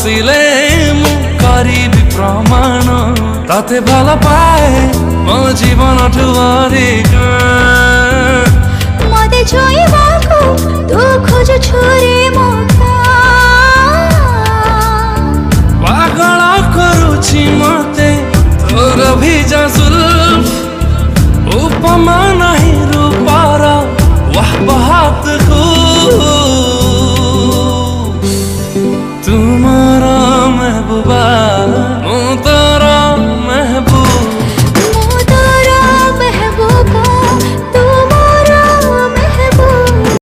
ଆସିଲେ ମୁଁ କରିବି ପ୍ରମାଣ ତତେ ଭଲ ପାଏ ମୋ ଜୀବନଠୁ ଅଧିକ ମତେ ଛୁଇଁବାକୁ ତୁ ଖୋଜୁଛୁ ରେ ମକା ପାଗଳ କରୁଛି ମତେ ତୋର ଭିଜା जुल्फ उपमा नहीं रूपारा वाह बहुत खूब